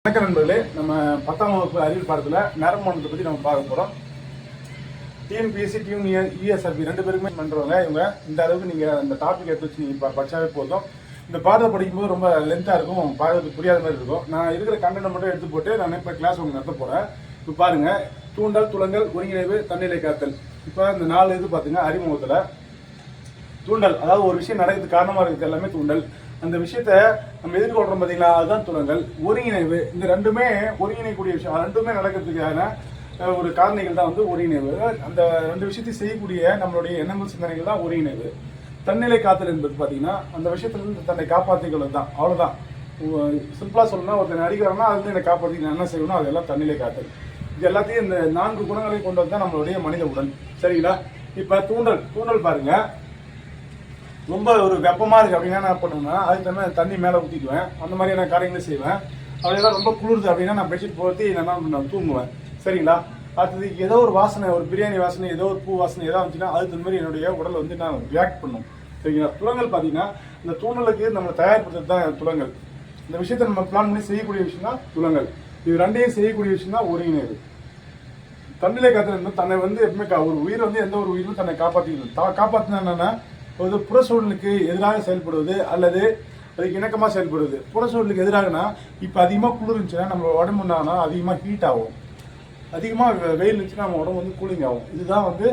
வணக்கம் நண்பர்களே, நம்ம 10ஆம் வகுப்பு அறிவியல் பாடத்தில் நரம்பு மண்டலத்தை பற்றி நம்ம பார்க்க போகிறோம். டிஎன்பிஎஸ்சி யூஎஸ்ஆர்பி ரெண்டு பேருக்குமே பண்ணுறவங்க இவங்க. இந்த அளவுக்கு நீங்கள் அந்த டாபிக் எடுத்து வச்சு நீங்கள் படித்தாவே போதும். இந்த பாடத்தை படிக்கும்போது ரொம்ப லென்த்தாக இருக்கும், பார்க்கறதுக்கு புரியாத மாதிரி இருக்கும். நான் இருக்கிற கண்டென்ட் மட்டும் எடுத்து போட்டு நான் இப்போ கிளாஸ் உங்களுக்கு நடத்த போகிறேன். இப்போ பாருங்கள், தூண்டல், துலங்கல், ஒருங்கிணைவு, தன்னிலை காத்தல். இப்போ இந்த 4 இது பார்த்துங்க. அறிமுகத்தில் தூண்டல், அதாவது ஒரு விஷயம் நடக்கிறதுக்கு காரணமாக இருக்கிறது எல்லாமே தூண்டல். அந்த விஷயத்த நம்ம எதிர்கொள்றோம் பார்த்தீங்களா, அதுதான் துலங்கல். ஒருங்கிணைவு, இந்த ரெண்டுமே ஒருங்கிணைக்கூடிய விஷயம், ரெண்டுமே நடக்கிறதுக்கான ஒரு காரணிகள் தான் வந்து ஒருங்கிணைவு. அந்த ரெண்டு விஷயத்தை செய்யக்கூடிய நம்மளுடைய எண்ணங்கள், சிந்தனைகள் தான் ஒருங்கிணைவு. தன்னிலை காத்தல் என்பது பார்த்தீங்கன்னா அந்த விஷயத்திலிருந்து தன்னை காப்பாற்றிக்கிறது தான், அவ்வளோதான். சிம்பிளாக சொல்லணும்னா, ஒருத்தனை அடிக்கிறான்னா அது வந்து என்னை காப்பாற்றி நான் என்ன செய்யணும், அதெல்லாம் தன்னிலை காத்தல். இது எல்லாத்தையும் இந்த 4 குணங்களை கொண்டு வந்து தான் நம்மளுடைய மனித உடல். சரிங்களா? இப்போ தூண்டல் பாருங்க, ரொம்ப ஒரு வெப்பமாக இருக்குது அப்படின்னா என்ன பண்ணுவேன்னா, அதுக்கு தகுந்த தண்ணி மேலே ஊற்றிக்குவேன். அந்த மாதிரியான காரியங்களும் செய்வேன். அப்படியெல்லாம் ரொம்ப குளிருது அப்படின்னா நான் பெட்ஷீட் போற்றி நான் தூங்குவேன். சரிங்களா? அடுத்தது ஏதோ ஒரு வாசனை, ஒரு பிரியாணி வாசனை, ஏதோ ஒரு பூ வாசனை ஏதாவது வந்துச்சுன்னா அதுக்கு தகுந்த மாதிரி என்னுடைய உடல் வந்து நான் ரியாக்ட் பண்ணும். சரிங்களா? துலங்கல் பார்த்தீங்கன்னா இந்த தூண்டலுக்கு நம்ம தயார்படுத்துறது தான் துலங்கல். இந்த விஷயத்தை நம்ம பிளான் பண்ணி செய்யக்கூடிய விஷயம் தான் துலங்கல். இது ரெண்டையும் செய்யக்கூடிய விஷயம் தான் ஒருங்கிணைவு. தன்னிலை காத்தல் தன்னை வந்து எப்பவுமே ஒரு உயிர் வந்து எந்த ஒரு உயிரும் தன்னை காப்பாற்றினா என்னன்னா, ஒரு புறச்சூழலுக்கு எதிராக செயல்படுவது அல்லது அதுக்கு இணக்கமாக செயல்படுவது. புறச்சூழலுக்கு எதிராகனா, இப்போ அதிகமாக குளிர் இருந்துச்சுன்னா நம்ம உடம்பு என்னன்னா அதிகமாக ஹீட் ஆகும், அதிகமாக வெயில் இருந்துச்சுன்னா நம்ம உடம்பு வந்து கூலிங் ஆகும். இதுதான் வந்து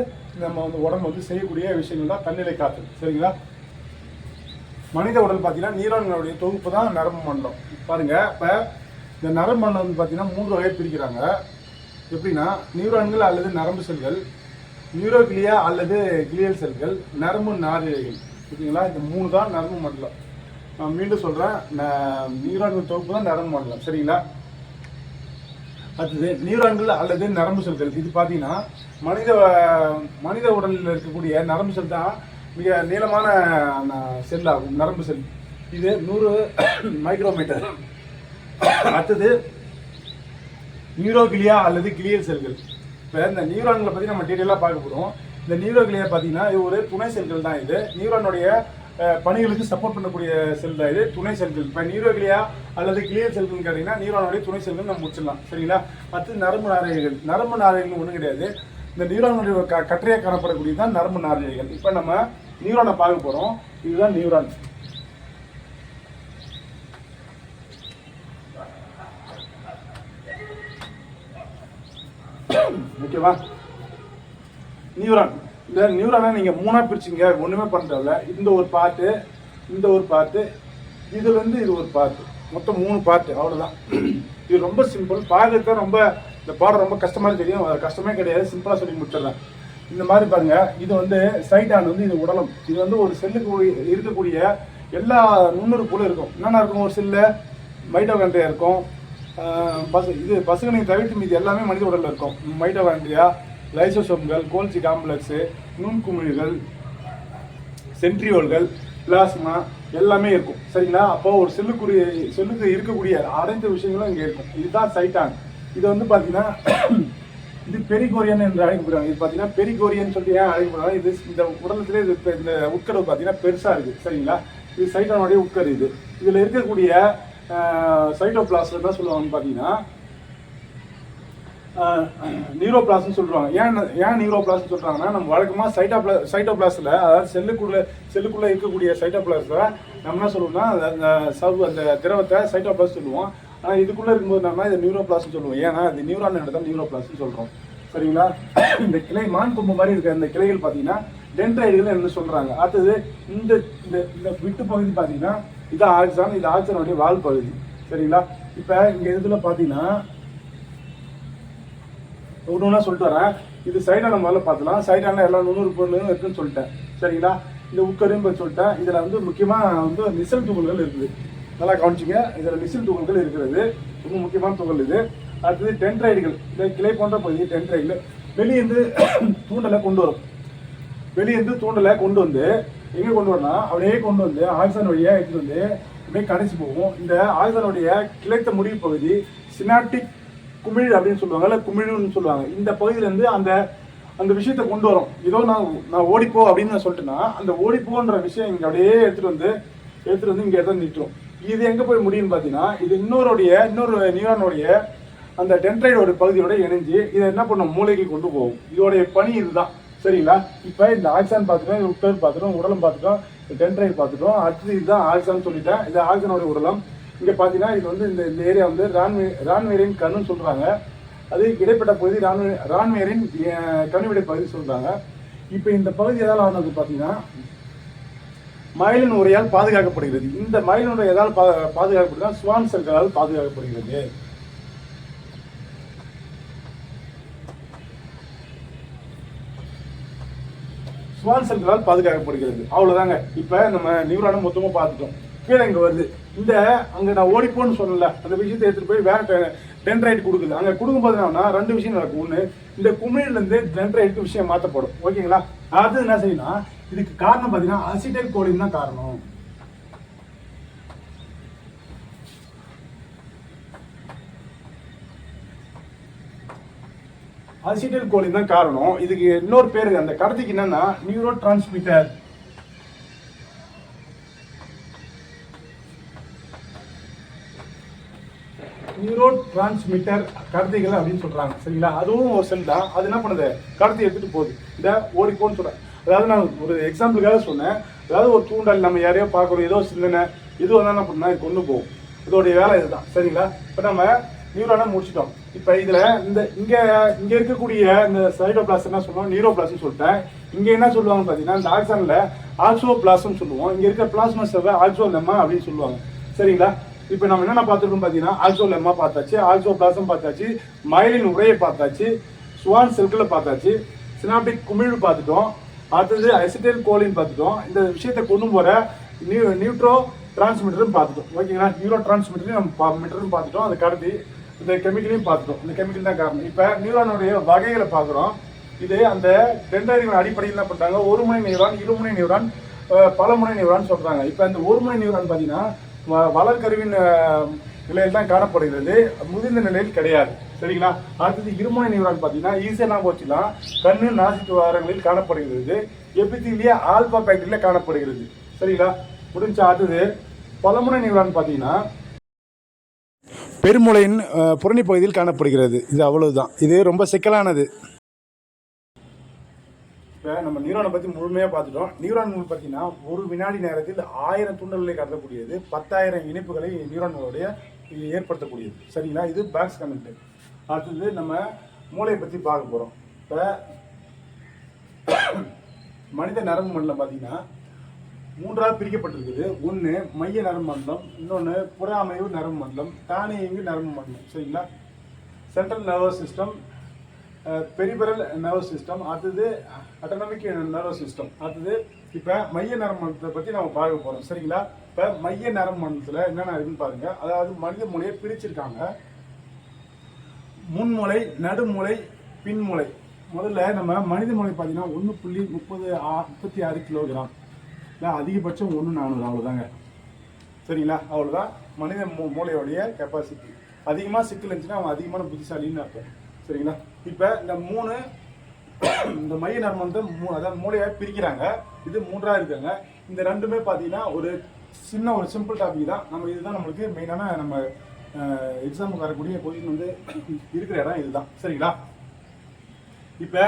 நம்ம வந்து உடம்பு வந்து செய்யக்கூடிய விஷயங்கள் தான் தன்னிலை காத்தல். சரிங்களா? மனித உடல் பார்த்தீங்கன்னா நீரான்களுடைய தொகுப்பு தான் நரம்பு மண்டலம். பாருங்க, இப்போ இந்த நரம்பு மண்டலம் வந்து பார்த்தீங்கன்னா 3 வகை பிரிக்கிறாங்க. எப்படின்னா, நியூரான்கள் அல்லது நரம்பு செல்கள், நியூரோகிளியா அல்லது கிளியல் செல்கள், நரம்பு நாரிழைகள். ஓகேங்களா? இந்த 3 தான் நரம்பு மண்டலம். நான் மீண்டும் சொல்கிறேன், நியூரான்கள் தொகுப்பு தான் நரம்பு மண்டலம். சரிங்களா? அடுத்தது நியூரான்கள் அல்லது நரம்பு செல்கள். இது பார்த்தீங்கன்னா மனித உடலில் இருக்கக்கூடிய நரம்பு செல் தான் மிக நீளமான செல் ஆகும். நரம்பு செல் இது 100 மைக்ரோமீட்டர். அடுத்தது நியூரோகிளியா அல்லது கிளியல் செல்கள். இப்போ இந்த நியூரான்களை பற்றி நம்ம டீட்டெயிலாக பார்க்க போகிறோம். இந்த நியூரோகிளியா பார்த்தீங்கன்னா இது ஒரு துணை செல்கள் தான். இது நியூரானுடைய பணிகளுக்கு சப்போர்ட் பண்ணக்கூடிய செல் தான், இது துணை செல்கள். இப்போ நியூரோகிளியா அல்லது கிளியல் செல்கள்னு கேட்டிங்கன்னா நியூரானுடைய துணை செல்கள் நம்ம முடிச்சிடலாம். சரிங்களா? அடுத்து நரம்பு நாரிழைகள். நரம்பு நாரிழைகள் ஒன்றும் கிடையாது, இந்த நியூரானுடைய கற்றையாக காணப்படக்கூடியது தான் நரம்பு நாரிழைகள். இப்போ நம்ம நியூரானை பார்க்க போகிறோம். இதுதான் நியூரான். ஓகேவா? நியூரான், இந்த நியூரானை நீங்கள் 3ஆக பிரிச்சிங்க, ஒன்றுமே பண்ணுறதில்ல. இந்த ஒரு பார்ட்டு, இந்த ஒரு பார்ட்டு, இதுலேருந்து இது ஒரு பார்ட்டு, மொத்தம் 3 பார்ட்டு, அவ்வளோதான். இது ரொம்ப சிம்பிள். பார்க்கறது ரொம்ப, இந்த பாடம் ரொம்ப கஷ்டமாக தெரியும், கஷ்டமே கிடையாது, சிம்பிளாக சொல்லி முடிச்சிடலாம். இந்த மாதிரி பாருங்க, இது வந்து சைடான் வந்து இது உடலம். இது வந்து ஒரு செல்லுக்கு இருக்கக்கூடிய எல்லா நுண்ணுறுப்புகளும் இருக்கும். என்னென்ன இருக்கும்? ஒரு செல்ல மைட்டோகாண்ட்ரியா இருக்கும். இது பசுகனை தவிர்த்து மீது எல்லாமே மனித உடலில் இருக்கும். மைட்டோகாண்ட்ரியா, லைசோசோம்கள், கோல்சி காம்ப்ளெக்ஸு, நுண்குமிழ்கள், சென்ட்ரியோல்கள், பிளாஸ்மா எல்லாமே இருக்கும். சரிங்களா? அப்போ ஒரு செல்லுக்கு இருக்கக்கூடிய அனைத்து விஷயங்களும் இங்கே இருக்கும். இதுதான் சைட்டான். இது வந்து பார்த்தீங்கன்னா இது பெரிகோரியன் என்று அழைக்கப்படுறாங்க. இது பார்த்தீங்கன்னா பெரிகோரியன் சொல்லிட்டு ஏன் அழைக்கப்படுறாங்க, இது இந்த உடலத்திலே இது இந்த உட்கரு பார்த்தீங்கன்னா பெருசாக இருக்குது. சரிங்களா? இது சைட்டானுடைய உட்கரு. இதில் இருக்கக்கூடிய சைட்டோபிளாஸ்ட் என்ன சொல்லுவாங்கன்னு பார்த்தீங்கன்னா நியூரோபிளாஸ்ட்னு சொல்லுவாங்க. ஏன் நியூரோபிளாஸ்ட்னு சொல்கிறாங்கன்னா, நம்ம வழக்கமாக சைட்டோபிளாஸ்டில், அதாவது செல்லுக்குள்ளே இருக்கக்கூடிய சைட்டோபிளாஸ்டில் நம்ம என்ன சொல்லுவோம்னா அந்த திரவத்தை சைட்டோபிளாஸ்ட் சொல்லுவோம். ஆனால் இதுக்குள்ளே இருக்கும்போது நம்ம இதை நியூரோபிளாஸ்ட்னு சொல்லுவோம். ஏன்னா அது நியூரான் தான் நியூரோபிளாஸ்ட்னு சொல்கிறோம். சரிங்களா? இந்த கிளை மான் கொம்பு மாதிரி இருக்க இந்த கிளைகள் பார்த்தீங்கன்னா டென்ட்ரைடுகள் என்ன சொல்கிறாங்க. அடுத்தது இந்த விட்டு பகுதி பார்த்தீங்கன்னா இது ஆக்சான். இது ஆக்சானுடைய வால் பகுதி. சரிங்களா? இப்போ இங்கே இதில் பார்த்தீங்கன்னா ஒன்று சொல்லிட்டு வரேன். இது சைடான முதல்ல பார்த்துலாம். சைடான எல்லா நுண்ணுறுப்புகளும் இருக்குன்னு சொல்லிட்டேன். சரிங்களா? இந்த உட்கரையும் சொல்லிட்டேன். இதில் வந்து முக்கியமாக வந்து நிசல் துகள்கள் இருக்குது. நல்லா கவனிச்சிங்க, இதில் நிசல் துகள்கள் இருக்கிறது. ரொம்ப முக்கியமான துகள் இது. அடுத்தது டென்ட்ரைடுகள். இந்த கிளை போன்ற பகுதி டென்ட்ரைடுகள் வெளியேந்து தூண்டலை கொண்டு வரும். வெளியேந்து தூண்டலை கொண்டு வந்து எங்கே கொண்டு வரலாம், அப்படியே கொண்டு வந்து ஆக்சான் வழியாக எடுத்துட்டு வந்து அப்படியே கடைசி போகும். இந்த ஆக்சானுடைய கிளைத்த முடிவு பகுதி சினாப்டிக் குமிழ் அப்படின்னு சொல்லுவாங்க, இல்லை குமிழ்னு சொல்லுவாங்க. இந்த பகுதியிலேருந்து அந்த விஷயத்தை கொண்டு வரும். ஏதோ நான் ஓடிப்போ அப்படின்னு நான் சொல்லிட்டேன்னா, அந்த ஓடிப்போன்ற விஷயம் இங்கே அப்படியே எடுத்துகிட்டு வந்து இங்கே எடுத்து நிற்கும். இது எங்கே போய் முடியும்னு பார்த்தீங்கன்னா இது இன்னொரு நியூரானுடைய அந்த டென்ட்ரைடோட பகுதியோட இணைஞ்சு இதை என்ன பண்ணும் மூளைக்கு கொண்டு போகும். இதோடைய பணி இதுதான். சரிங்களா? இப்போ இந்த ஆக்சான் பார்த்துட்டோம், இது உட்கர் பார்த்துட்டோம், உடலம் பார்த்துட்டோம், டென்ட்ரைட் பார்த்துட்டோம். அடுத்தது இதுதான் ஆக்சான் சொல்லிட்டேன். இது ஆக்சானோட உடலம். இங்கே பார்த்தீங்கன்னா இது வந்து இந்த ஏரியா வந்து ரான்வேரின் கண்ணுன்னு சொல்கிறாங்க. அது இடைப்பட்ட பகுதி ரான்வேரின் கண்ணுவிடை பகுதி சொல்கிறாங்க. இப்போ இந்த பகுதி எதால் ஆனது பார்த்தீங்கன்னா மயிலின் உரையால் பாதுகாக்கப்படுகிறது. இந்த மயிலின் உரை எதால் பாதுகாக்கப்படுதுன்னா ஸ்வான் செல்களால் பாதுகாக்கப்படுகிறது. ஸ்வான் செல்களால் பாதுகாக்கப்படுகிறது. அவ்வளோதாங்க. இப்போ நம்ம நியூரானை மொத்தமாக பார்த்துட்டோம். கீழே இங்கே வருது. இந்த அங்கே நான் ஓடிப்போன்னு சொல்லல, அந்த விஷயத்தை எடுத்துகிட்டு போய் வேற டென்ட்ரைட் கொடுக்குது. அங்கே கொடுக்கும்போது என்னன்னா 2 விஷயம் நடக்கும். ஒன்று, இந்த குமிழிலேருந்து டென்ட்ரைட்டுக்கு விஷயம் மாற்றப்படும். ஓகேங்களா? அது என்ன செய்யணும்னா இதுக்கு காரணம் பார்த்தீங்கன்னா அசிடைல் கோலின் தான் காரணம். அசிடைல் கோலின் தான் காரணம். இதுக்கு இன்னொரு பேரு அந்த கடத்திக்கு என்னன்னா நியூரோ டிரான்ஸ்மிட்டர். நியூரோ டிரான்ஸ்மிட்டர் கடத்திகள் அப்படின்னு சொல்றாங்க. சரிங்களா? அதுவும் ஒரு செல் தான். அது என்ன பண்ணுது? கடத்தி எடுத்துட்டு போகுது. இந்த ஓடிப்போன்னு சொல்றேன். அதாவது நான் ஒரு எக்ஸாம்பிளுக்காக சொன்னேன். அதாவது ஒரு தூண்டல், நம்ம யாரையோ பார்க்கணும், ஏதோ சிந்தனை, இது வந்து என்ன பண்ணா இது கொண்டு போகும். இதோடைய வேலை இதுதான். சரிங்களா? இப்போ நம்ம நியூரானை முடிச்சிட்டோம். இப்போ இதில் இங்கே இருக்கக்கூடிய இந்த சைட்டோபிளாஸ்ட் என்ன சொல்லுவோம்? நியூரோபிளாஸ்ட்னு சொல்லிட்டேன். இங்கே என்ன சொல்லுவாங்க பார்த்தீங்கன்னா இந்த ஆக்சானில் ஆக்சோபிளாஸ்ட்னு சொல்லுவோம். இங்கே இருக்க பிளாஸ்மா செல்லை ஆக்சோலெம்மா அப்படின்னு சொல்லுவாங்க. சரிங்களா? இப்போ நம்ம என்னென்ன பார்த்துருக்கோம் பார்த்தீங்கன்னா ஆக்சோலெம்மா பார்த்தாச்சு, ஆக்சோபிளாசம் பார்த்தாச்சு, மயிலின் உரையை பார்த்தாச்சு, ஸ்வான் செல்களை பார்த்தாச்சு, சினாப்டிக் குமிழ் பார்த்துட்டோம். அடுத்தது அசிடைல் கோலின் பார்த்துட்டோம். இந்த விஷயத்தை கொண்டு போகிற நியூட்ரோ டிரான்ஸ்மிட்டரும் பார்த்துட்டோம். ஓகேங்களா? நியூரோ டிரான்ஸ்மிட்டரையும் நம்ம மீட்டரும் பார்த்துட்டோம். அந்த கடத்தி இந்த கெமிக்கலையும் பார்த்துட்டோம். இந்த கெமிக்கல் தான் காரணம். இப்போ நியூரானுடைய வகைகளை பார்க்குறோம். இது அந்த டென்ட்ரைடுகள் அடிப்படையில் என்ன பண்ணுறாங்க? ஒரு முனை நியூரான், இருமுனை நியூரான், பலமுனை நியூரான் சொல்கிறாங்க. இப்போ அந்த ஒரு முனை நியூரான் பார்த்தீங்கன்னா வளர்கருவின் நிலையில் தான் காணப்படுகிறது, முதிர்ந்த நிலையில் கிடையாது. சரிங்களா? அடுத்தது இருமுனை நியூரான் பார்த்தீங்கன்னா ஈஸியாக போச்சுலாம் கண்ணு நாசி துவாரங்களில் காணப்படுகிறது. எபித்தீலியா ஆல்பா பேக்டரியில் காணப்படுகிறது. சரிங்களா? முடிஞ்சா. அடுத்தது பலமுனை நியூரான் பார்த்தீங்கன்னா பெருமுளையின் புறணி பகுதியில் காணப்படுகிறது. இது அவ்வளவுதான். இது ரொம்ப சிக்கலானது. இப்போ நம்ம நியூரானை பற்றி முழுமையாக பார்த்துட்டோம். நியூரான் பார்த்தீங்கன்னா ஒரு வினாடி நேரத்தில் 1000 தூண்டல்களை கடத்தக்கூடியது, 10,000 இணைப்புகளை நியூரான்களுடைய ஏற்படுத்தக்கூடியது. சரிங்களா? இது பேக்ஸ் கமெண்ட். அடுத்தது நம்ம மூளையை பற்றி பார்க்க போகிறோம். இப்போ மனித நரம்பு மண்டலம் பார்த்தீங்கன்னா 3ஆக பிரிக்கப்பட்டிருக்குது. ஒன்று மைய நரம்பு மண்டலம், இன்னொன்று புறஅமைவு நரம்பு மண்டலம், தானியங்கு நரம்பு மண்டலம். சரிங்களா? Central nervous system, peripheral nervous system, அடுத்தது அட்டானமிக் நர்வஸ் சிஸ்டம். அடுத்தது இப்போ மைய நரம்பு மண்டலத்தை பற்றி நம்ம பார்க்க போகிறோம். சரிங்களா? இப்போ மைய நரம்பு மண்டலத்தில் என்னென்ன இருக்குன்னு பாருங்க. அதாவது மனித மூளையை பிரிச்சிருக்காங்க. முன்மூளை, நடுமூளை, பின்மூளை. முதல்ல நம்ம மனித மூளை பார்த்தீங்கன்னா 1.36 கிலோகிராம், இல்லை அதிகபட்சம் 1.400, அவ்வளோதாங்க. சரிங்களா? அவ்வளோதான் மனித மூளையோடைய கெப்பாசிட்டி. அதிகமாக சிக்கல் இருந்துச்சுன்னா அவன் அதிகமான புத்திசாலின்னு அர்த்தம். சரிங்களா? இப்போ இந்த மைய நரம்பு வந்து அதாவது மூளையை பிரிக்கிறாங்க. இது 3ஆக இருக்காங்க. இந்த ரெண்டுமே பார்த்தீங்கன்னா ஒரு சிம்பிள் டாபிக் தான். நம்ம இதுதான் நம்மளுக்கு மெயினான நம்ம எக்ஸாமுக்கு வரக்கூடிய பொசிஷன் வந்து இருக்கிற இடம் இதுதான். சரிங்களா? இப்போ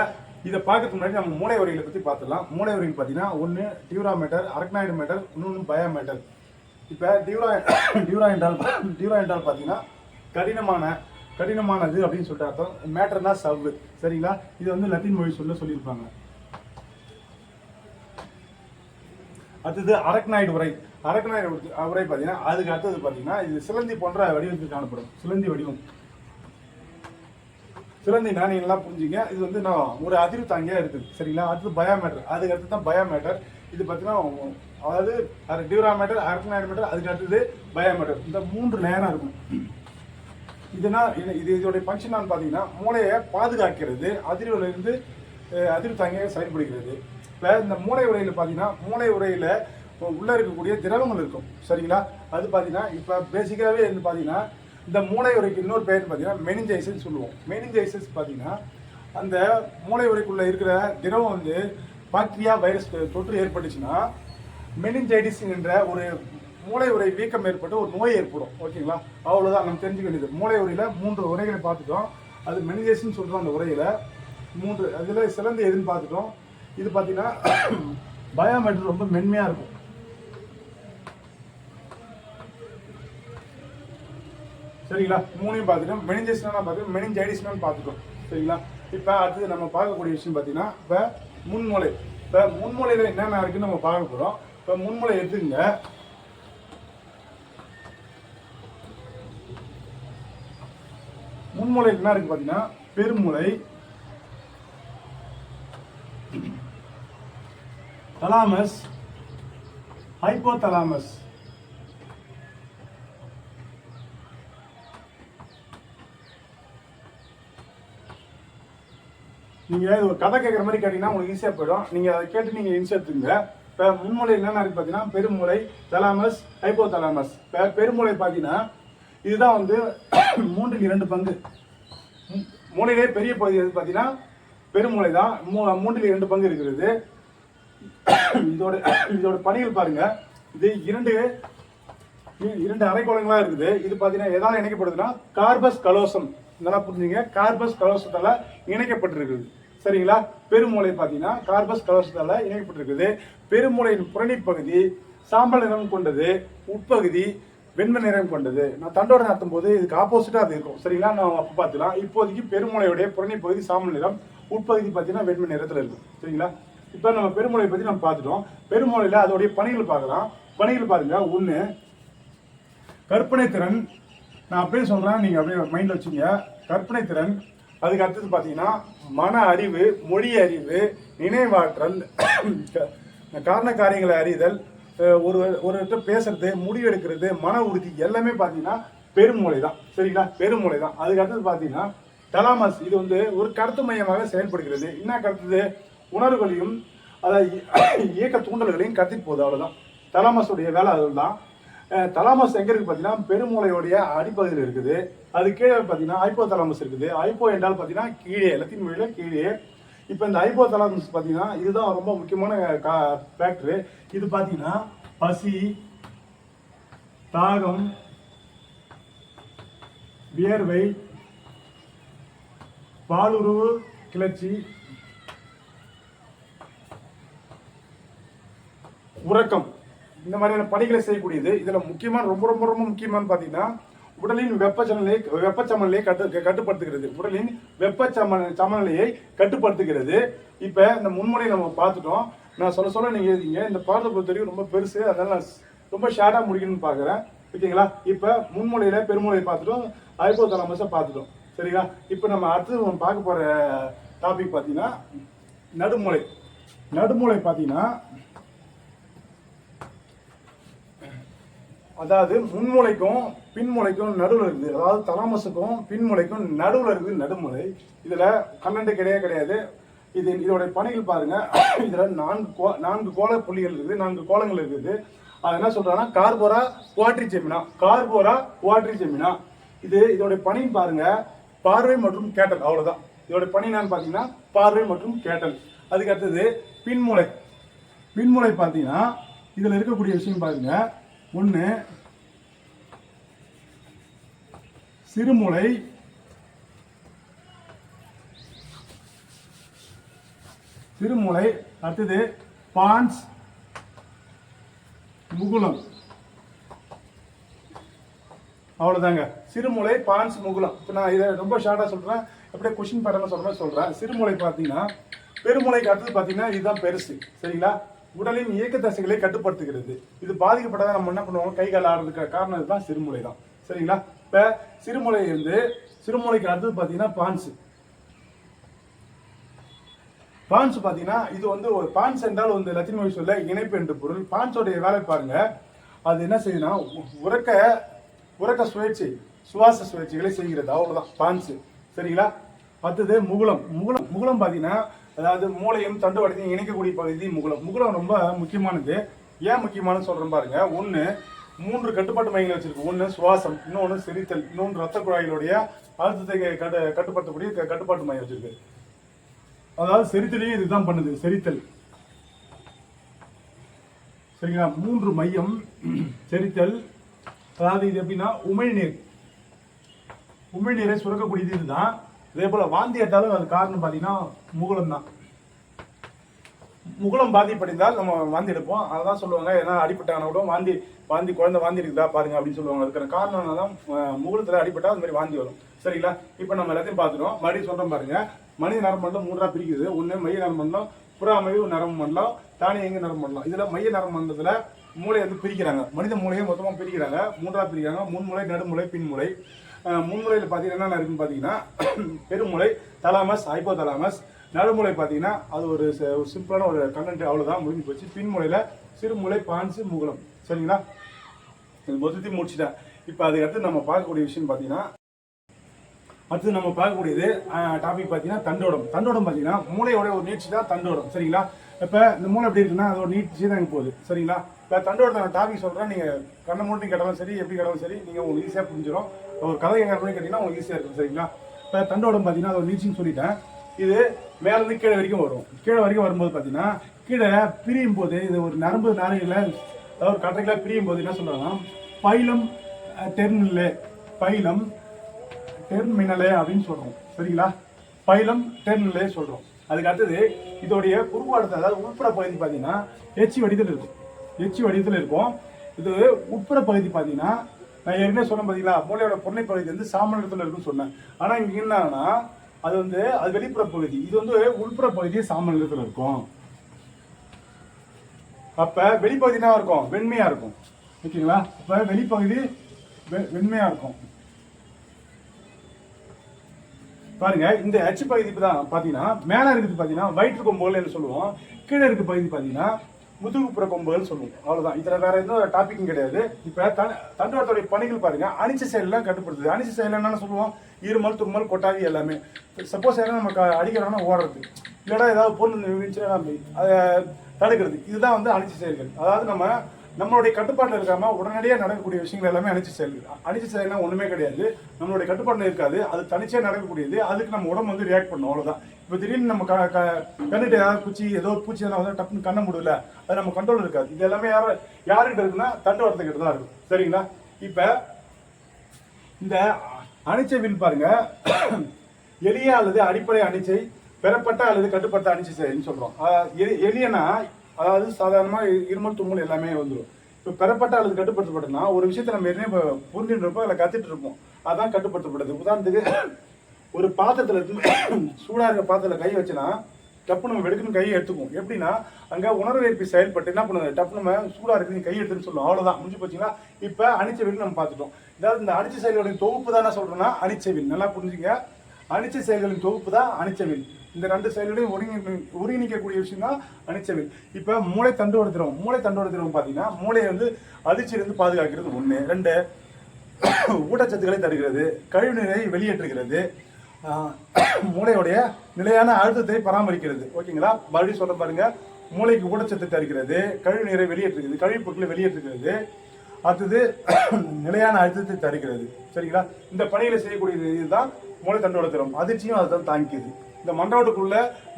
இதை பார்க்கறதுக்கு முன்னாடி நம்ம மூளை உரைகளை பற்றி பார்த்துடலாம். மூளை உரைகள் பார்த்தீங்கன்னா ஒன்று டியூரா மேட்டர், அரக்னாய்டு மேட்டர், இன்னொன்று பயோ மேட்டர். இப்போ டியூரா என்றால் பார்த்தீங்கன்னா கடினமானது அப்படின்னு சொல்லிட்டு அர்த்தம். மேட்டர்னா சவ்வு. சரிங்களா? இது வந்து லத்தீன் மொழி சொல்லியிருப்பாங்க. அடுத்தது அரக்னாய்டு உரை. அரக்னாய்டு உரை பார்த்தீங்கன்னா அதுக்கு அடுத்தது பார்த்தீங்கன்னா இது சிலந்தி போன்ற வடிவத்தில் காணப்படும். சிலந்தி வடிவம், சிலந்தி நாணயங்கள்லாம் புரிஞ்சுங்க. இது வந்து நான் ஒரு அதிர்வு தாங்கியா இருக்குது. சரிங்களா? அடுத்தது பயோமேட்டர். அதுக்கு அடுத்து தான் பயோமேட்டர். இது பார்த்தீங்கன்னா அதாவது டியூரா மேட்டர், அரக்னாய்டு மேட்டர், அதுக்கு அடுத்தது பயோமேட்டர். இந்த 3 லேயராக இருக்கும். இதோடைய ஃபங்க்ஷன் பார்த்தீங்கன்னா மூளையை பாதுகாக்கிறது, அதிர்வுலேருந்து அதிர்வு தாங்கியாக செயல்படுகிறது. இப்போ இந்த மூளை உரையில் பார்த்தீங்கன்னா மூளை உரையில் உள்ளே இருக்கக்கூடிய திரவங்கள் இருக்கும். சரிங்களா? அது பார்த்தீங்கன்னா இப்போ பேசிக்காகவே வந்து பார்த்தீங்கன்னா இந்த மூளை உரைக்கு இன்னொரு பேர் பார்த்தீங்கன்னா மெனிஞ்சைசஸ் சொல்லுவோம். மெனிஞ்சைசஸ் பார்த்தீங்கன்னா அந்த மூளை உரைக்குள்ளே இருக்கிற திரவம் வந்து பாக்டீரியா வைரஸ் தொற்று ஏற்பட்டுச்சுன்னா மெனிஞ்சைட்டிஸ் என்ற ஒரு மூளை உறை வீக்கம் ஏற்பட்டு ஒரு நோய் ஏற்படும். ஓகேங்களா, அவ்வளோதான் நம்ம தெரிஞ்சுக்க வேண்டியது. மூளை உரையில் 3 உரைகளை பார்த்துட்டோம். அது மெனிஞ்சேஷன் சொல்கிறோம். அந்த உரையில் 3 அதில் சிறந்து எதுன்னு பார்த்துட்டோம். இது பார்த்தீங்கன்னா பயோமெட்ரி ரொம்ப மென்மையாக இருக்கும். சரிங்களா, 3ஐயும் பார்த்துட்டோம். மெனிஞ்சேஷனாக பார்த்துட்டோம், மெனிஞ்சைடிஸ்னான்னு பார்த்துட்டோம். சரிங்களா, இப்போ அடுத்தது நம்ம பார்க்கக்கூடிய விஷயம் பார்த்தீங்கன்னா இப்போ முன்மூளை. இப்போ முன்மூளையில் என்னென்ன இருக்குன்னு நம்ம பார்க்க போகிறோம். இப்போ முன்மூளை எடுத்துங்க. முன்மூளை என்ன இருக்கு பார்த்தீங்கன்னா பெருமூளை, தலாமஸ், ஹைப்போதலாமஸ். நீங்கள் ஒரு கதை கேட்குற மாதிரி கேட்டிங்கன்னா உங்களுக்கு ஈஸியாக போயிடும். நீங்கள் அதை கேட்டு நீங்கள் இன்ஸ் எடுத்துங்க. இப்போ முன்மூளை என்னென்ன இருக்குது பார்த்தீங்கன்னா பெருமூளை, தலாமஸ், ஹைப்போதலாமஸ். இப்போ பெருமூளை பார்த்தீங்கன்னா இதுதான் வந்து 3/2 பங்கு. மூளையிலே பெரிய பகுதி எது பார்த்தீங்கன்னா பெருமூளை தான். 3/2 பங்கு இருக்கிறது. இதோட பணிகள் பாருங்க. இது இரண்டு அரைக்கோளங்களா இருக்குது. இது பார்த்தீங்கன்னா எதால இணைக்கப்படுதுன்னா கார்பஸ் கலோசம். இதெல்லாம் புரிஞ்சுங்க, கார்பஸ் கலோசத்தால இணைக்கப்பட்டிருக்குது. சரிங்களா, பெருமூளை பார்த்தீங்கன்னா கார்பஸ் கலோசத்தால இணைக்கப்பட்டிருக்குது. பெருமூளையின் புறணி பகுதி சாம்பல் நிறம் கொண்டது, உட்பகுதி வெண்மை நிறம் கொண்டது. நான் தண்டோட நடத்தும் போது இதுக்கு ஆப்போசிட்டா அது இருக்கும். சரிங்களா, நான் அப்போ பார்த்துக்கலாம். இப்போதைக்கு பெருமூளையுடைய புறணி பகுதி சாம்பல் நிறம், உட்பகுதி பார்த்தீங்கன்னா வெண்மை நிறத்தில் இருக்கும். சரிங்களா, இப்போ நம்ம பெருமூளை பற்றி நம்ம பார்த்துட்டோம். பெருமூளையில் அதோடைய பணிகள் பார்க்கலாம். பணிகள் பாருங்க. 1 கற்பனை திறன். நான் அப்படியே சொல்றேன், நீங்க அப்படியே மைண்ட்ல வச்சுங்க. கற்பனை திறன். அதுக்கு அடுத்தது பார்த்தீங்கன்னா மன அறிவு, மொழி அறிவு, நினைவாற்றல், காரண காரியங்களை அறிதல், ஒருவர்கிட்ட பேசுறது, முடிவு எடுக்கிறது, மன உறுதி எல்லாமே பார்த்தீங்கன்னா பெருமூளை தான். சரிங்களா, பெருமூளை தான். அதுக்கு அடுத்தது பார்த்தீங்கன்னா தலாமஸ். இது வந்து ஒரு கருத்து மையமாக செயல்படுகிறது. என்ன கருத்துது? உணர்வுகளையும் அதாவது இயக்க தூண்டல்களையும் கத்திட்டு போகுது. அவ்வளோதான் தலாமஸுடைய வேலை. அதுதான் தலாமஸ் எங்க இருக்கு பார்த்தீங்கன்னா பெருமூளையோடைய அடிப்பகுதியில் இருக்குது. அது கீழே பார்த்தீங்கன்னா ஹைப்போ தலாமஸ் இருக்குது. ஹைப்போ என்றால் பார்த்தீங்கன்னா கீழே, லத்தீன் மொழியில கீழே. இப்போ இந்த ஹைப்போ தலாமஸ் பார்த்தீங்கன்னா இதுதான் ரொம்ப முக்கியமான ஃபேக்டர். இது பார்த்தீங்கன்னா பசி, தாகம், வியர்வை, பாலுறவு கிளர்ச்சி, உறக்கம், இந்த மாதிரியான பணிகளை செய்யக்கூடியது. இதுல முக்கியமான ரொம்ப ரொம்ப ரொம்ப முக்கியமான பாத்தீங்கன்னா உடலின் வெப்பச்சமநிலையை கட்டுப்படுத்துகிறது. உடலின் சமநிலையை கட்டுப்படுத்துகிறது. இப்ப இந்த முன்முறை நம்ம பார்த்துட்டோம். நான் சொல்ல நீங்க எழுதிங்க. இந்த பாடத்தை பொறுத்தவரைக்கும் ரொம்ப பெருசு, அதனால நான் ரொம்ப ஷார்ட்டா முடிக்கணும்னு பாக்குறேன். ஓகேங்களா, இப்ப முன்மூளையில பெருமூளையை பார்த்துட்டோம், ஹைப்போதலாமஸை பார்த்துட்டோம். சரிங்களா, இப்ப நம்ம அடுத்து நம்ம பார்க்க போற டாபிக் பாத்தீங்கன்னா நடுமூளை. நடுமூளை பாத்தீங்கன்னா அதாவது முன்மூளைக்கும் பின்மூளைக்கும் நடுவில் இருக்குது. அதாவது தலாமஸுக்கும் பின்மூளைக்கும் நடுவில் இருக்குது நடுமூளை. இதுல கண்ணண்டு கிடையாது. இதோட பணிகள் பாருங்க. இதுல 4 கோள புள்ளிகள் இருக்குது, 4 கோளங்கள் இருக்குது. அது என்ன சொல்றாங்கன்னா கார்போரா குவாட்ரிஜெமினா. இதோட பணி பாருங்க, பார்வை மற்றும் கேட்டல். அவ்வளவுதான் இதோட பணி என்னன்னு பாத்தீங்கன்னா பார்வை மற்றும் கேட்டல். அதுக்கு அடுத்தது பின்மூளை. பின்மூளை பாத்தீங்கன்னா இதுல இருக்கக்கூடிய விஷயம் பாருங்க. 1 சிறுமூளை, அடுத்தது பான்ஸ், முகுளம். அவ்வளவுதாங்க, சிறுமூளை, பான்ஸ், முகுளம். இப்போ நான் இதை ரொம்ப ஷார்ட்டா சொல்றேன், அப்படியே கொஸ்டின் பேட்டர்ல சொல்றேன். சிறுமூளை பார்த்தீங்கன்னா பெருமூளைக்கு அடுத்தது பார்த்தீங்கன்னா இதுதான் பெருசு. சரிங்களா, உடலின் இயக்க தசைகளை கட்டுப்படுத்துகிறது. இது பாதிக்கப்பட்டதை நம்ம என்ன பண்ணுவோம், கை கால் ஆடுறதுக்கு காரணம் இதுதான் சிறுமூளை தான். சரிங்களா, இப்ப சிறுமூளை இருந்து சிறுமூளைக்கு அடுத்தது பாத்தீங்கன்னா பான்ஸ் பாத்தீங்கன்னா இது வந்து ஒரு பான்ஸ் என்றால் வந்து லத்தீன் மொழி சொல்ல இணைப்பு என்று பொருள். பான்ஸோடைய வேலை பாருங்க, அது என்ன செய்யுதுன்னா உறக்க சுழற்சி, சுவாச சுழற்சிகளை செய்கிறது. அவ்வளவுதான் பான்ஸ். சரிங்களா, அடுத்தது முகுளம் பாத்தீங்கன்னா அதாவது மூளையும் தண்டுவடத்தையும் இணைக்கக்கூடிய பகுதி முகுளம். முகுளம் ரொம்ப முக்கியமானது. ஏன் முக்கியமானது சொல்றேன் பாருங்க. 3 கட்டுப்பாட்டு மையங்கள் வச்சிருக்கு. 1 சுவாசம், இன்னொன்று செரித்தல், இன்னொன்று ரத்த குழாய்களுடைய அழுத்தத்தை கட்டுப்படுத்தக்கூடிய கட்டுப்பாட்டு மையம் வச்சிருக்கு. அதாவது செரித்தலையும் இதுதான் பண்ணுது. சரிங்களா. 3 மையம் செரித்தல், அதாவது இது எப்படின்னா உமிழ்நீரை சுரக்கக்கூடியது இதுதான். இதே போல வாந்தி எடுத்தாலும் அது காரணம் பார்த்தீங்கன்னா முகுளம் தான். முகுளம் பாதிப்படைந்தால் நம்ம வாந்தி எடுப்போம். அதான் சொல்லுவாங்க, ஏன்னா அடிப்பட்டாங்கன்னா கூட வாந்தி குழந்தை வாந்தி இருக்குதா பாருங்க அப்படின்னு சொல்லுவாங்க. அதுக்கான காரணம் தான் முகுளத்துல அடிப்பட்டா அது மாதிரி வாந்தி வரும். சரிங்களா. இப்போ நம்ம எல்லாத்தையும் பார்த்துட்டோம். மறுபடியும் சொல்றோம் பாருங்க. மனித நரம்பு மண்டலம் 3ஆ பிரிக்குது. ஒன்று மைய நரம்பு மண்டலம், புறாமைவு நரம்பு மண்டலம், தானியங்கு நரம்பு மண்டலம். இதுல மைய நரம்பு மண்டலத்துல மூளையை வந்து பிரிக்கிறாங்க. மனித மூளையை மொத்தமாக பிரிக்கிறாங்க. 3ஆ பிரிக்கிறாங்க. முன்மூளை, நடுமூளை, பின்மூளை. முன்முறையில் பார்த்தீங்கன்னா என்ன இருக்குன்னு பார்த்தீங்கன்னா பெருமூளை, தலாமஸ், ஹைப்போதலாமஸ். நடுமூளை பார்த்தீங்கன்னா அது ஒரு சிம்பிளான ஒரு கண்டென்ட், அவ்வளோதான், முடிஞ்சு போச்சு. பின்மூளையில் சிறுமூளை, பான்சு, முகுளம். சரிங்களா. இது மொத்தத்தையும் முடிச்சுட்டேன். இப்போ அதுக்கு அடுத்து நம்ம பார்க்கக்கூடிய விஷயம் பார்த்தீங்கன்னா, அடுத்து நம்ம பார்க்கக்கூடியது டாபிக் பார்த்தீங்கன்னா தண்டோடம். தண்டோடம் பார்த்தீங்கன்னா மூளையோட ஒரு நீட்சி தான் தண்டோடம். சரிங்களா. இப்போ இந்த மூளை எப்படி இருக்குன்னா அது ஒரு நீட்சி தான் போகுது. சரிங்களா. இப்போ தண்டோடத்தை நான் டாபிக் சொல்கிறேன். நீங்கள் கண்ணை மூட்டி கேட்டாலும் சரி, எப்படி கேட்டாலும் சரி, நீங்கள் உங்களுக்கு ஈஸியாக புரிஞ்சிடும். ஒரு கதை கேட்கணும்னு கேட்டிங்கன்னா உங்களுக்கு ஈஸியாக இருக்கும். சரிங்களா. இப்போ தண்டோடம் பார்த்தீங்கன்னா அது ஒரு நீட்சின்னு சொல்லிட்டேன். இது மேலேருந்து கீழே வரைக்கும் வரும். கீழே வரைக்கும் வரும்போது பார்த்தீங்கன்னா கீழே பிரியும் போது இது ஒரு நரம்பு நாரைகளை, அதாவது ஒரு கட்டைகளை பிரியும் போது என்ன சொல்கிறாங்கன்னா பைலம் டெர்மினலே அப்படின்னு சொல்கிறோம். சரிங்களா. பைலம் டெர்மினலே சொல்கிறோம். அதுக்கு அடுத்தது இதோடைய குறுபாடத்தை, அதாவது உட்புற பகுதி பார்த்தீங்கன்னா எச்சி வடிவத்தில் இருக்கும். இது உட்புற பகுதி பார்த்தீங்கன்னா நான் ஏற்கனவே சொன்ன பார்த்தீங்களா, மூளையோட பொருளை பகுதி வந்து சாமன் இடத்துல இருக்குன்னு சொன்னேன். ஆனால் இங்கே என்னன்னா அது வெளிப்புற பகுதி, இது உள்புற பகுதியே சாமன் இடத்துல இருக்கும். அப்ப வெளிப்பகுதி என்ன இருக்கும்? வெண்மையா இருக்கும். ஓகேங்களா. அப்ப வெளிப்பகுதி வெண்மையா இருக்கும். பாருங்க, இந்த எச் பகுதி தான் பாத்தீங்கன்னா மேல இருக்குது பாத்தீங்கன்னா வயிற்று கொம்புகள் சொல்லுவோம். கீழே இருக்க பகுதி பாத்தீங்கன்னா முதுகுப்புற கொம்புகள் சொல்லுவோம். அவ்வளவுதான். இதுல வேற எதுவும் டாபிக்கும் கிடையாது. இப்ப தண்டோடத்துடைய பணிகள் பாருங்க, அனிச்ச செயலாம் கட்டுப்படுத்துது. அனிச்ச செயல் என்னன்னு சொல்லுவோம்? இருமல், தும்மல், கொட்டாவி எல்லாமே. சப்போஸ் யாரும் நமக்கு அடிக்கிறாங்கன்னா ஓடுறது, இல்லைன்னா ஏதாவது பொருள் இருந்துச்சுன்னா அதை தடுக்கிறது. இதுதான் அனிச்ச செயல்கள். அதாவது நம்மளுடைய கட்டுப்பாட்டில் இருக்காம உடனடியாக நடக்கக்கூடிய விஷயங்கள் எல்லாமே அனிச்ச செயல்கள். அனிச்ச செயல்லாம் ஒண்ணுமே கிடையாது, நம்மளுடைய கட்டுப்பாட்டில் இருக்காது. அது தனிச்சே நடக்கக்கூடியது. அதுக்கு நம்ம உடம்பு ரியாக்ட் பண்ணும். அவ்வளவுதான். இப்போ திடீர்னு நம்ம கண்ணுட்டு ஏதாவது ஏதோ ஒரு பூச்சி டப்புன்னு கண்ண முடியல, அது நம்ம கண்ட்ரோல் இருக்காது. இது எல்லாமே யாருக்கிட்ட இருக்குன்னா தண்டோடத்துக்கிட்ட தான் இருக்கும். சரிங்களா. இப்ப இந்த அனிச்சைவில் பாருங்க, எளிய அல்லது அடிப்படை அனிச்சை, பெறப்பட்ட அல்லது கட்டுப்பட்ட அனிச்சை செயல்னு சொல்றோம். எளியனா அதாவது சாதாரணமா இருமல், தும்மல் எல்லாமே வந்துடும். இப்ப பெறப்பட்ட அல்லது கட்டுப்படுத்தப்பட்டனா ஒரு விஷயத்த நம்ம ஏற்கனவே புரிஞ்சுட்டு இருப்போம், இல்லை கத்துட்டு இருப்போம், அதான் கட்டுப்படுத்தப்படுது. உதாரணத்துக்கு ஒரு பாத்திரத்துல சூடா இருக்க பாத்திரத்துல கை வச்சுன்னா டப்பு நம்ம வெடுக்குன்னு கையை எடுத்துக்கும். எப்படின்னா அங்க உணர்வு ஏற்பி செயல்பட்டு என்ன பண்ணுது, டப்பு நம்ம சூடா இருக்கு கை எடுத்துன்னு சொல்லுவோம். அவ்வளவுதான், முடிஞ்சு போச்சுங்களா. இப்ப அனிச்சவில் நம்ம பார்த்துட்டோம். அதாவது இந்த அனிச்ச செயல்களின் தொகுப்பு தான் என்ன சொல்றோம்னா அனிச்சவில். நல்லா புரிஞ்சுங்க, அனிச்ச செயல்களின் தொகுப்பு தான் அனிச்சவில். இந்த 2 செயல்களையும் ஒருங்கிணைக்கக்கூடிய விஷயம் தான் அனிச்சவில். இப்ப மூளை தண்டோட பாத்தீங்கன்னா மூளையை அதிர்ச்சியிலிருந்து பாதுகாக்கிறது 1. 2 ஊட்டச்சத்துக்களை தருகிறது, கழிவுநீரை வெளியேற்றுகிறது, மூளையுடைய நிலையான அழுத்தத்தை பராமரிக்கிறது. ஓகேங்களா. மறுபடியும் சொல்ல பாருங்க, மூளைக்கு ஊட்டச்சத்தை தருகிறது, கழிவு நீரை வெளியேற்றுகிறது, கழிவு பொருட்களை வெளியேற்றுகிறது, அடுத்தது நிலையான அழுத்தத்தை தருகிறது. சரிங்களா. இந்த பணிகளை செய்யக்கூடியது இதுதான் மூளை தண்டோட திறம். அதிர்ச்சியும் அதுதான் தாங்கிக்குது. இந்த மண்டோட்டுக்குள்ள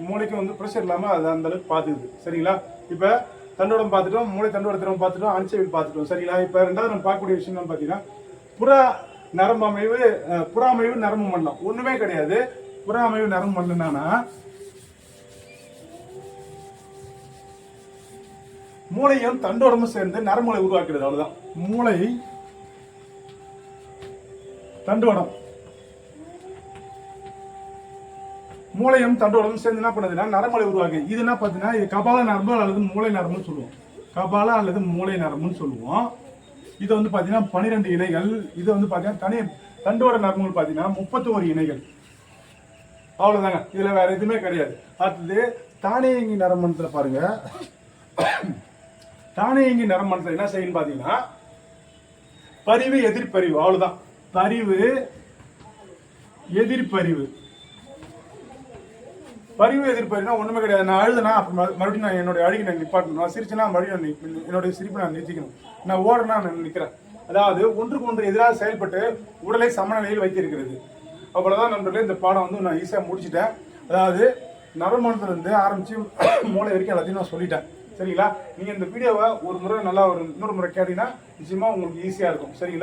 மூளைக்கு பிரஷர் இல்லாம அது அந்த அளவுக்கு பாத்துக்குது. சரிங்களா. இப்ப தண்டோடம் பார்த்துட்டோம், மூளை தண்டோட திறம் பார்த்துட்டோம், அனிச்சவில் பார்த்துட்டோம். சரிங்களா. இப்ப 2வது நம்ம பார்க்கக்கூடிய விஷயம் பாத்தீங்கன்னா புறாமைவு நரம்பு மண்டலம். ஒண்ணுமே கிடையாது. புறாமைவு நரம்பு மண்டலம்னா மூளையும் தண்டோடமும் சேர்ந்து நரம்புகளை உருவாக்குறது. அவ்வளவுதான். மூளை தண்டோடம், மூளையும் தண்டோடமும் சேர்ந்து என்ன பண்ணுதுன்னா நரம்புகளை உருவாக்கு. இது என்ன பார்த்தீங்கன்னா இது கபால நரம்பு அல்லது மூளை நரம்புன்னு சொல்லுவோம். கபால அல்லது மூளை நரம்புன்னு சொல்லுவோம். இது பாத்தீங்கன்னா 12 இணைகள். இது பாத்தீங்கன்னா தண்டோட நரம்புகள் பாத்தீங்கன்னா 31 இணைகள். அவ்வளவுதாங்க. இதுல வேற எதுவுமே கிடையாது. அடுத்தது தானியங்கி நரம்புல பாருங்க, தானியங்கி நரம்புல என்ன செய்யும் பாத்தீங்கன்னா பரிவு எதிர்பரிவு. அவ்வளவுதான். பரிவு எதிர்பரிவு. பரிவு எதிர்ப்பறினா ஒண்ணுமே கிடையாது. நான் அழுதுனா மறுபடியும் நான் என்னோட அழுகி நான் நிப்பாட்டணும். நான் சிரிச்சேன்னா மறுபடியும் என்னுடைய சிரிப்பை நான் நிறுத்திக்கணும். நான் ஓடுனா நான் நிற்கிறேன். அதாவது ஒன்றுக்கு ஒன்று எதிராக செயல்பட்டு உடலை சமநிலையில் வைத்திருக்கிறது. அவ்வளவுதான் நண்பர்களே. இந்த பாடம் நான் ஈஸியா முடிச்சுட்டேன். அதாவது நரம்புல இருந்து ஆரம்பிச்சு மூளை வரைக்கும் எல்லாத்தையும் நான் சொல்லிட்டேன். சரிங்களா? நீங்கள் இந்த வீடியோவை ஒரு முறை நல்லா இன்னொரு முறை கேட்டீங்கன்னா நிச்சயமாக உங்களுக்கு ஈஸியாக இருக்கும். சரிங்களா?